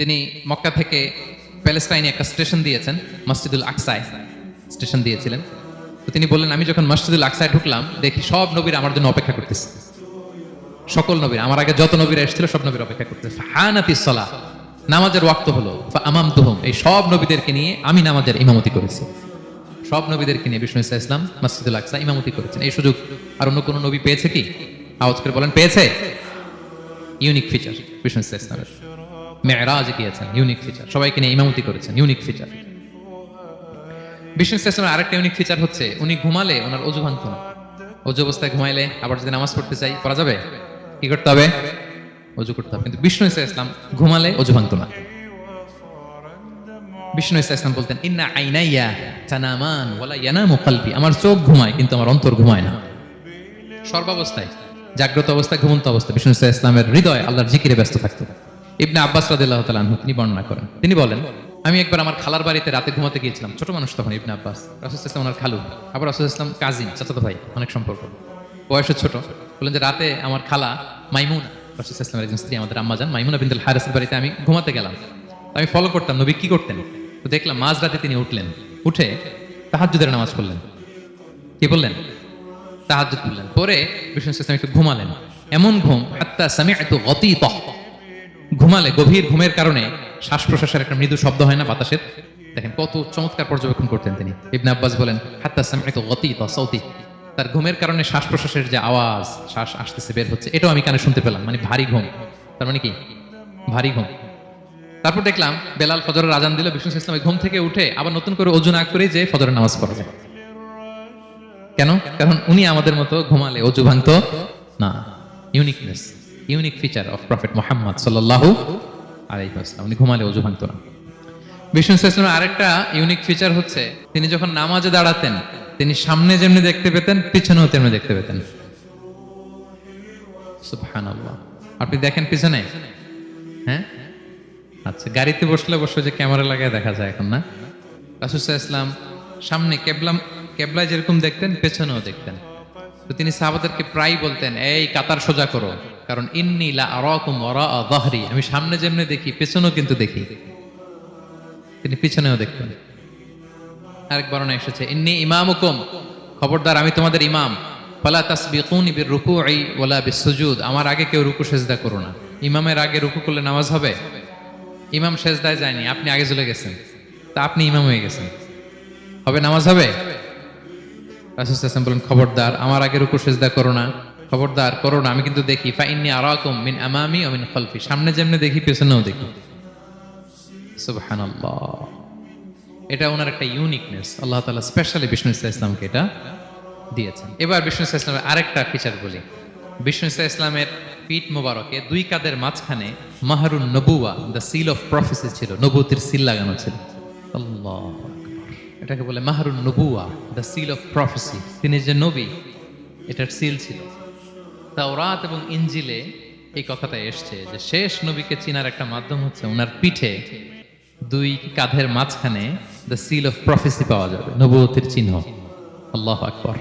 তিনি মক্কা থেকে প্যালেস্টাইনে একটা স্টেশন দিয়েছেন, মসজিদুল আকসায় স্টেশন দিয়েছিলেন। তো তিনি বললেন, আমি যখন মসজিদুল আকসায় ঢুকলাম দেখি সব নবীরা আমার জন্য অপেক্ষা করতেছে। সকল নবীর, আমার আগে যত নবীরা এসেছিল সব নবীর অপেক্ষা করতেছে। ফাহানাতিস সালাহ, নামাজের ওয়াক্ত হলো। ফাআমামতুহুম, এই সব নবীদেরকে নিয়ে আমি নামাজের ইমামতি করেছি। সব নবীদেরকে নিয়ে বিষ্ণু ইসা ইসলাম মসজিদুল আকসা ইমামতি করেছেন। এই সুযোগ আর অন্য কোনো নবী পেয়েছে কি? আওয়াজ করে বলেন, পেয়েছে? ইউনিক ফিচার বিষ্ণু ইসা ইসলামের। মেরাজে গিয়েছেন, ইউনিক ফিচার। সবাইকে নিয়ে ইমামতি করেছেন, ইউনিক ফিচার। বিষ্ণু ইসা ইসলামের আরেকটা ইউনিক ফিচার হচ্ছে, উনি ঘুমালে ওনার অজু ভাঙত না। অজু অবস্থায় ঘুমাইলে আবার যদি নামাজ পড়তে চাই পড়া যাবে? কি করতে হবে? অজু করতে হবে। কিন্তু বিষ্ণু ইসা ইসলাম ঘুমালে অজু ভাঙত না। বিষ্ণু ইসা ইসলাম বলতেন, ইন্না আইনাইয়া তানামান ওয়ালা ইয়ানামু কলবি, আমার চোখ ঘুমায় কিন্তু আমার অন্তর ঘুমায় না। সর্বাবস্থায়, জাগ্রত অবস্থায়, ঘুমন্ত অবস্থায় বিষ্ণু ইসা ইসলামের হৃদয় আল্লাহর জিকিরে ব্যস্ত থাকতো। ইবনে আব্বাস রাদিয়াল্লাহু তাআলা আনহু তিনি বর্ণনা করেন, তিনি বলেন, আমি একবার আমার খালার বাড়িতে রাতে ঘুমাতে গিয়েছিলাম। ছোট মানুষ তখন ইবনে আব্বাস, রাসূল সাল্লাল্লাহু আলাইহি ওয়াসাল্লাম ওনার খালু, আবার রাসূল সাল্লাল্লাহু আলাইহি ওয়াসাল্লাম কাজিন, চাচাতো ভাই, অনেক সম্পর্ক, বয়সে ছোট। বলেন যে রাতে আমার খালা মাইমুনা, রাসূল সাল্লাল্লাহু আলাইহি ওয়াসাল্লামের একজন স্ত্রী, আমাদের আম্মাজান মাইমুনা বিনতুল হারিসের বাড়িতে আমি ঘুমাতে গেলাম। আমি ফলো করতাম নবী কি করতেন। তো দেখলাম মাঝরাতে তিনি উঠলেন, উঠে তাহাজ্জুদের নামাজ পড়লেন। কি বললেন? তাহাজ্জুদ পড়লেন। পরে বিষ্ণু ইসা ইসলাম একটু ঘুমালেন। এমন ঘুম, হাত্তা সামিআতু গতীতা, ঘুমালে গভীর ঘুমের কারণে শ্বাস প্রশ্বাসের একটা মৃদু শব্দ হয় না বাতাসের? দেখেন কত চমৎকার পর্যবেক্ষণ করতেন তিনি। ইবনে আব্বাস বলেন, হাত্তা সামিআতু গতীতা সাউতি, তার ঘুমের কারণে শ্বাস প্রশ্বাসের যে আওয়াজ, শ্বাস আসতেছে বের হচ্ছে, এটাও আমি কানে শুনতে পেলাম। মানে ভারী ঘুম। তার মানে কি? ভারী ঘুম। তারপর দেখলাম বেলাল ফজরের আজান দিল। বিষ্ণু ইসা ইসলাম ঘুম থেকে উঠে আবার নতুন করে ওযু না করে যে ফজরের নামাজ পড়লেন। কেন? কারণ উনি আমাদের মতো ঘুমালে অজু ভাঙতো না। Uniqueness, unique feature of prophet Muhammad সাল্লাল্লাহু আলাইহি ওয়াসাল্লাম, উনি ঘুমালে অজু ভাঙতো না। বিষ্ণু ইসলামের আরেকটা ইউনিক ফিচার হচ্ছে, তিনি যখন নামাজে দাঁড়াতেন তিনি সামনে যেমনি দেখতে পেতেন পিছনেও তেমনি দেখতে পেতেন। সুবহানাল্লাহ। আপনি দেখেন পিছনে? হ্যাঁ, আচ্ছা, গাড়িতে বসলে অবশ্য যে ক্যামেরা লাগায় দেখা যায় এখন, না? রাসূল সাল্লাল্লাহু আলাইহি ওয়াসাল্লাম সামনে কেবলায় যেরকম দেখতেন পেছনেও দেখতেন। তো তিনি সাহাবাদেরকে প্রায় বলতেন, এই কাতার সোজা করো, কারণ ইন্নী লা আরাকুম ওয়ারাআ যাহরি, আমি সামনে যেমনে দেখি পেছনেও কিন্তু দেখি। তিনি পিছনেও দেখতেন। আরেক বর্ণনা এসেছে, ইন্নী ইমামুকুম, খবরদার আমি তোমাদের ইমাম, ফালা তাসবিকুনি বিররুকুই ওয়ালা বিসসুজুদ, আমার আগে কেউ রুকু সেজদা করো না। ইমামের আগে রুকু করলে নামাজ হবে? ইমাম সেজদায় যায়নি, আপনি আগে চলে গেছেন, তা আপনি ইমাম হয়ে গেছেন, হবে? নামাজ হবে? রাসূল সাল্লাল্লাহু আলাইহি ওয়াসাল্লাম বলেন, খবরদার আমার আগে রুকু সেজদা করো না, খবরদার করো না, আমি কিন্তু দেখি। ফা ইন্নী আরাকুম মিন আমামি ওয়া মিন খালফি, সামনে যেমনে দেখি পেছনেও দেখি। সুবহানাল্লাহ। এটা ওনার একটা ইউনিকনেস, আল্লাহ তাআলা স্পেশালি বিষ্ণু ইসা ইসলামকে এটা দিয়েছেন। এবার বিষ্ণু ইসা ইসলামের আরেকটা ফিচার বলি। বিষ্ণু ইসা ইসলামের পিঠ মোবারকে দুই কাঁধের মাঝখানে মাহরুন নবুয়া, দ্য সিল অফ প্রফেসি ছিল, নবুয়তের সিল লাগানো ছিল। আল্লাহু আকবার। এটাকে বলে মাহরুন নবুয়া, দ্য সিল অফ প্রফেসি, তিনি যে নবী এটার সিল ছিল। তাওরাত এবং ইনজিলে এই কথাটা এসছে যে শেষ নবীকে চিনার একটা মাধ্যম হচ্ছে ওনার পিঠে দুই কাঁধের মাঝখানে দ্য সিল অফ প্রফেসি পাওয়া যাবে, নবুয়তের চিহ্ন। আল্লাহু আকবার।